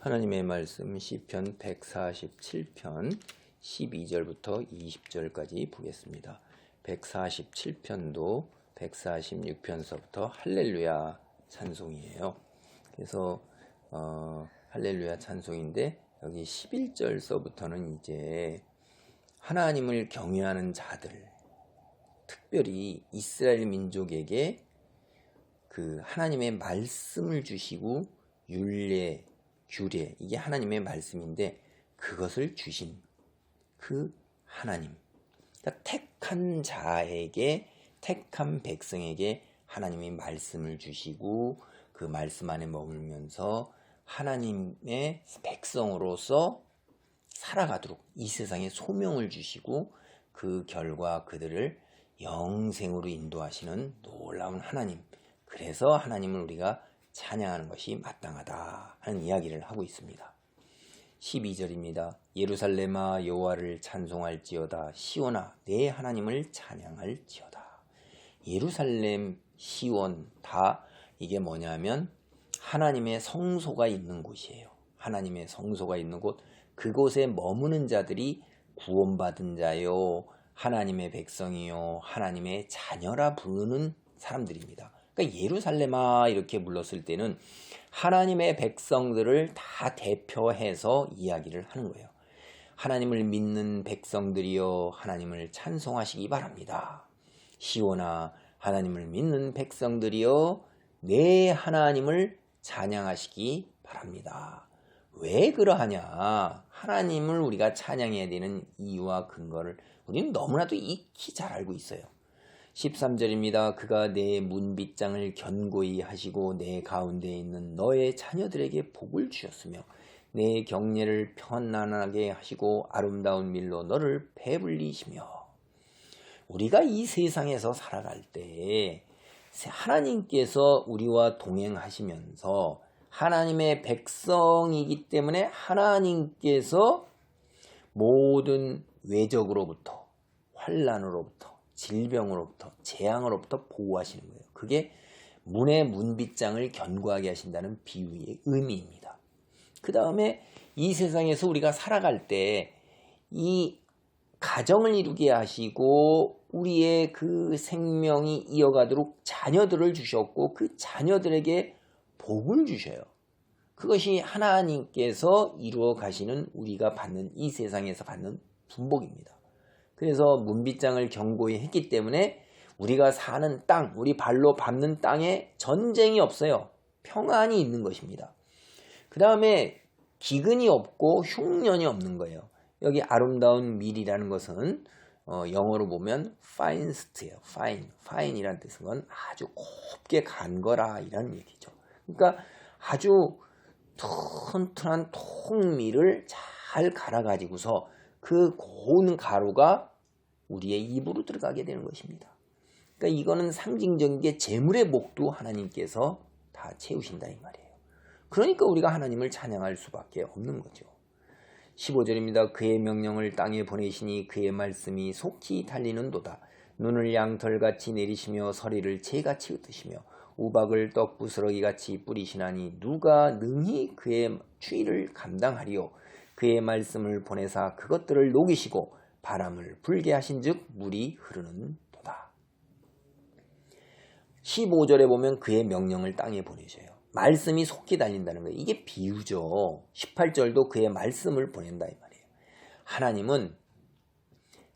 하나님의 말씀 시편 147편 12절부터 20절까지 보겠습니다. 147편도 146편서부터 할렐루야 찬송이에요. 그래서 할렐루야 찬송인데 여기 11절서부터는 이제 하나님을 경외하는 자들, 특별히 이스라엘 민족에게 그 하나님의 말씀을 주시고 율례, 규례, 이게 하나님의 말씀인데 그것을 주신 그 하나님, 그러니까 택한 자에게, 택한 백성에게 하나님의 말씀을 주시고 그 말씀 안에 머물면서 하나님의 백성으로서 살아가도록 이 세상에 소명을 주시고 그 결과 그들을 영생으로 인도하시는 놀라운 하나님, 그래서 하나님을 우리가 찬양하는 것이 마땅하다 하는 이야기를 하고 있습니다. 12절입니다. 예루살렘아 여호와를 찬송할지어다. 시온아 내 하나님을 찬양할지어다. 예루살렘, 시온 다 이게 뭐냐면 하나님의 성소가 있는 곳이에요. 하나님의 성소가 있는 곳, 그곳에 머무는 자들이 구원받은 자요, 하나님의 백성이요, 하나님의 자녀라 부르는 사람들입니다. 그러니까 예루살렘아 이렇게 불렀을 때는 하나님의 백성들을 다 대표해서 이야기를 하는 거예요. 하나님을 믿는 백성들이여 하나님을 찬송하시기 바랍니다. 시온아 하나님을 믿는 백성들이여 내 하나님을 찬양하시기 바랍니다. 왜 그러하냐? 하나님을 우리가 찬양해야 되는 이유와 근거를 우리는 너무나도 익히 잘 알고 있어요. 13절입니다. 그가 내 문빗장을 견고히 하시고 내 가운데 있는 너의 자녀들에게 복을 주셨으며 내 경례를 편안하게 하시고 아름다운 밀로 너를 배불리시며. 우리가 이 세상에서 살아갈 때 하나님께서 우리와 동행하시면서 하나님의 백성이기 때문에 하나님께서 모든 외적으로부터, 환난으로부터, 질병으로부터, 재앙으로부터 보호하시는 거예요. 그게 문의 문빗장을 견고하게 하신다는 비유의 의미입니다. 그 다음에 이 세상에서 우리가 살아갈 때 이 가정을 이루게 하시고 우리의 그 생명이 이어가도록 자녀들을 주셨고 그 자녀들에게 복을 주셔요. 그것이 하나님께서 이루어 가시는 우리가 받는 이 세상에서 받는 분복입니다. 그래서 문빗장을 견고히 했기 때문에 우리가 사는 땅, 우리 발로 밟는 땅에 전쟁이 없어요. 평안이 있는 것입니다. 그 다음에 기근이 없고 흉년이 없는 거예요. 여기 아름다운 밀이라는 것은 영어로 보면 finest예요. fine이라는 뜻은 건 아주 곱게 간 거라 이런 얘기죠. 그러니까 아주 튼튼한 통밀을 잘 갈아가지고서 그 고운 가루가 우리의 입으로 들어가게 되는 것입니다. 그러니까 이거는 상징적인 게 재물의 목도 하나님께서 다 채우신다 이 말이에요. 그러니까 우리가 하나님을 찬양할 수밖에 없는 거죠. 15절입니다. 그의 명령을 땅에 보내시니 그의 말씀이 속히 달리는도다. 눈을 양털같이 내리시며 서리를 채같이 흩으시며 우박을 떡부스러기같이 뿌리시나니 누가 능히 그의 추위를 감당하리요. 그의 말씀을 보내사 그것들을 녹이시고 바람을 불게 하신즉 물이 흐르는도다. 15절에 보면 그의 명령을 땅에 보내셔요. 말씀이 속히 달린다는 거예요. 이게 비유죠. 18절도 그의 말씀을 보낸다 이 말이에요. 하나님은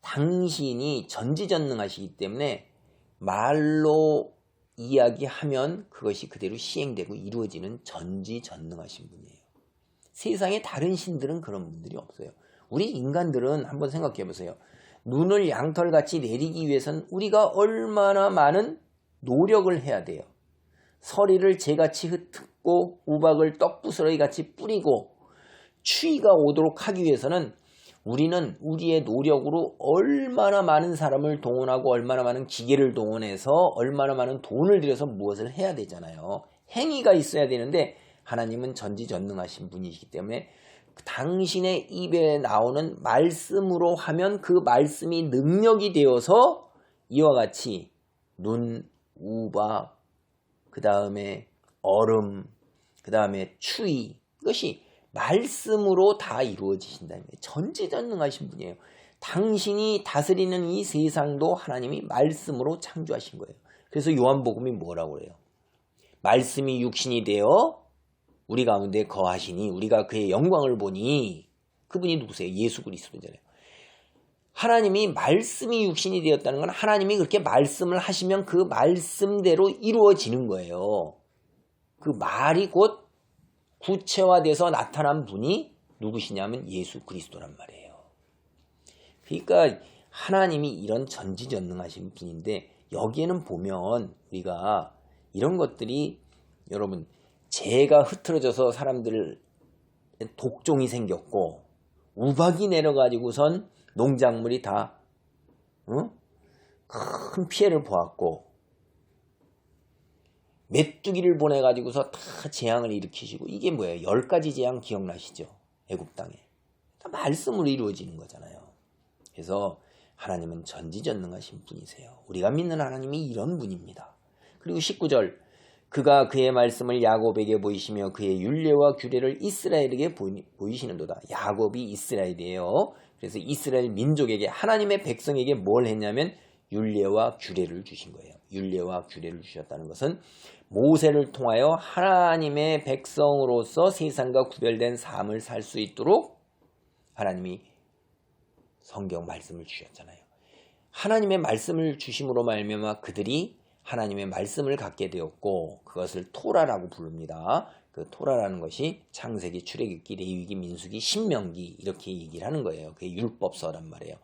당신이 전지전능하시기 때문에 말로 이야기하면 그것이 그대로 시행되고 이루어지는 전지전능하신 분이에요. 세상에 다른 신들은 그런 분들이 없어요. 우리 인간들은 한번 생각해 보세요. 눈을 양털같이 내리기 위해서는 우리가 얼마나 많은 노력을 해야 돼요. 서리를 재같이 흩고 우박을 떡부스러기같이 뿌리고 추위가 오도록 하기 위해서는 우리는 우리의 노력으로 얼마나 많은 사람을 동원하고 얼마나 많은 기계를 동원해서 얼마나 많은 돈을 들여서 무엇을 해야 되잖아요. 행위가 있어야 되는데 하나님은 전지전능하신 분이시기 때문에 당신의 입에 나오는 말씀으로 하면 그 말씀이 능력이 되어서 이와 같이 눈, 우박, 그 다음에 얼음, 그 다음에 추위, 이것이 말씀으로 다 이루어지신다는 거예요. 전지전능하신 분이에요. 당신이 다스리는 이 세상도 하나님이 말씀으로 창조하신 거예요. 그래서 요한복음이 뭐라고 그래요? 말씀이 육신이 되어 우리 가운데 거하시니 우리가 그의 영광을 보니, 그분이 누구세요? 예수 그리스도잖아요. 하나님이 말씀이 육신이 되었다는 건 하나님이 그렇게 말씀을 하시면 그 말씀대로 이루어지는 거예요. 그 말이 곧 구체화돼서 나타난 분이 누구시냐면 예수 그리스도란 말이에요. 그러니까 하나님이 이런 전지전능하신 분인데, 여기에는 보면 우리가 이런 것들이, 여러분, 재가 흐트러져서 사람들 독종이 생겼고 우박이 내려가지고선 농작물이 다 큰 피해를 보았고, 메뚜기를 보내가지고서 다 재앙을 일으키시고, 이게 뭐예요? 10가지 재앙 기억나시죠? 애굽 땅에. 다 말씀으로 이루어지는 거잖아요. 그래서 하나님은 전지전능하신 분이세요. 우리가 믿는 하나님이 이런 분입니다. 그리고 19절, 그가 그의 말씀을 야곱에게 보이시며 그의 율례와 규례를 이스라엘에게 보이시는도다. 야곱이 이스라엘이에요. 그래서 이스라엘 민족에게, 하나님의 백성에게 뭘 했냐면 율례와 규례를 주신 거예요. 율례와 규례를 주셨다는 것은 모세를 통하여 하나님의 백성으로서 세상과 구별된 삶을 살 수 있도록 하나님이 성경 말씀을 주셨잖아요. 하나님의 말씀을 주심으로 말미암아 그들이 하나님의 말씀을 갖게 되었고, 그것을 토라라고 부릅니다. 그 토라라는 것이 창세기, 출애굽기, 레위기, 민수기, 신명기 이렇게 얘기를 하는 거예요. 그게 율법서란 말이에요.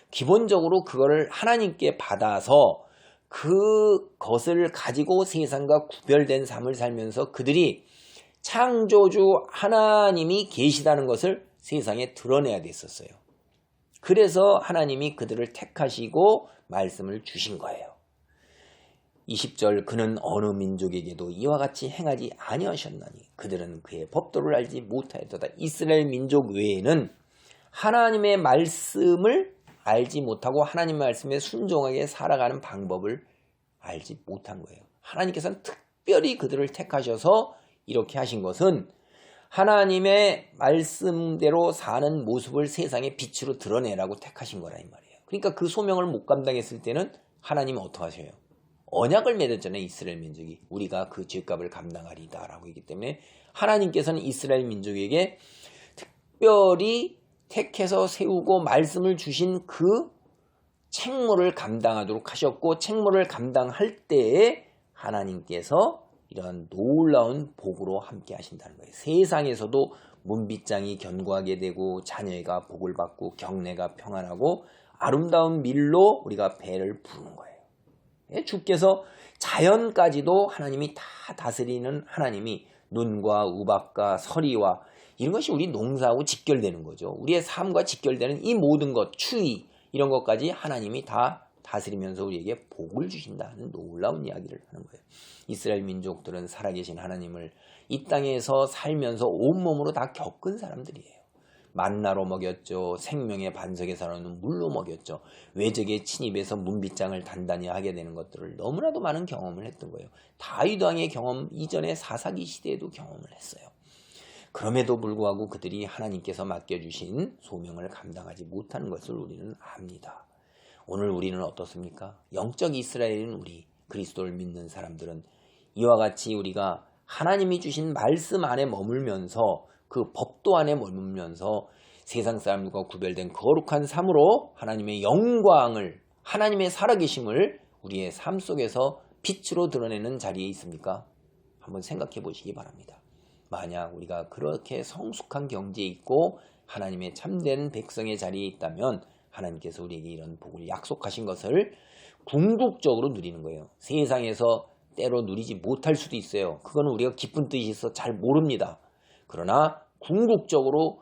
기본적으로 그거를 하나님께 받아서 그것을 가지고 세상과 구별된 삶을 살면서 그들이 창조주 하나님이 계시다는 것을 세상에 드러내야 됐었어요. 그래서 하나님이 그들을 택하시고 말씀을 주신 거예요. 20절, 그는 어느 민족에게도 이와 같이 행하지 아니하셨나니 그들은 그의 법도를 알지 못하였도다. 이스라엘 민족 외에는 하나님의 말씀을 알지 못하고 하나님 말씀에 순종하게 살아가는 방법을 알지 못한 거예요. 하나님께서는 특별히 그들을 택하셔서 이렇게 하신 것은 하나님의 말씀대로 사는 모습을 세상에 빛으로 드러내라고 택하신 거라 이 말이에요. 그러니까 그 소명을 못 감당했을 때는 하나님은 어떻게 하셔요? 언약을 맺었잖아요. 이스라엘 민족이 우리가 그 죄값을 감당하리다 라고 했기 때문에 하나님께서는 이스라엘 민족에게 특별히 택해서 세우고 말씀을 주신 그 책무를 감당하도록 하셨고, 책무를 감당할 때에 하나님께서 이러한 놀라운 복으로 함께 하신다는 거예요. 세상에서도 문빗장이 견고하게 되고 자녀가 복을 받고 경내가 평안하고 아름다운 밀로 우리가 배를 부르는 거예요. 주께서 자연까지도 하나님이 다 다스리는 하나님이 눈과 우박과 서리와 이런 것이 우리 농사하고 직결되는 거죠. 우리의 삶과 직결되는 이 모든 것, 추위 이런 것까지 하나님이 다 다스리면서 우리에게 복을 주신다는 놀라운 이야기를 하는 거예요. 이스라엘 민족들은 살아계신 하나님을 이 땅에서 살면서 온몸으로 다 겪은 사람들이에요. 만나로 먹였죠. 생명의 반석에서는 물로 먹였죠. 외적의 침입에서 문빗장을 단단히 하게 되는 것들을 너무나도 많은 경험을 했던 거예요. 다윗 왕의 경험 이전에 사사기 시대에도 경험을 했어요. 그럼에도 불구하고 그들이 하나님께서 맡겨주신 소명을 감당하지 못하는 것을 우리는 압니다. 오늘 우리는 어떻습니까? 영적 이스라엘인 우리 그리스도를 믿는 사람들은 이와 같이 우리가 하나님이 주신 말씀 안에 머물면서 그 법도 안에 머물면서 세상 사람들과 구별된 거룩한 삶으로 하나님의 영광을, 하나님의 살아계심을 우리의 삶 속에서 빛으로 드러내는 자리에 있습니까? 한번 생각해 보시기 바랍니다. 만약 우리가 그렇게 성숙한 경지에 있고 하나님의 참된 백성의 자리에 있다면 하나님께서 우리에게 이런 복을 약속하신 것을 궁극적으로 누리는 거예요. 세상에서 때로 누리지 못할 수도 있어요. 그거는 우리가 기쁜 뜻이 있어 잘 모릅니다. 그러나 궁극적으로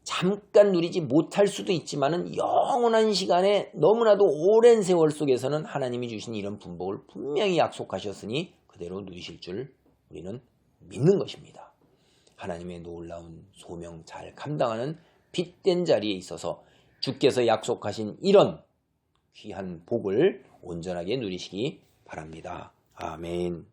잠깐 누리지 못할 수도 있지만은 영원한 시간에 너무나도 오랜 세월 속에서는 하나님이 주신 이런 분복을 분명히 약속하셨으니 그대로 누리실 줄 우리는 믿는 것입니다. 하나님의 놀라운 소명 잘 감당하는 빛된 자리에 있어서 주께서 약속하신 이런 귀한 복을 온전하게 누리시기 바랍니다. 아멘.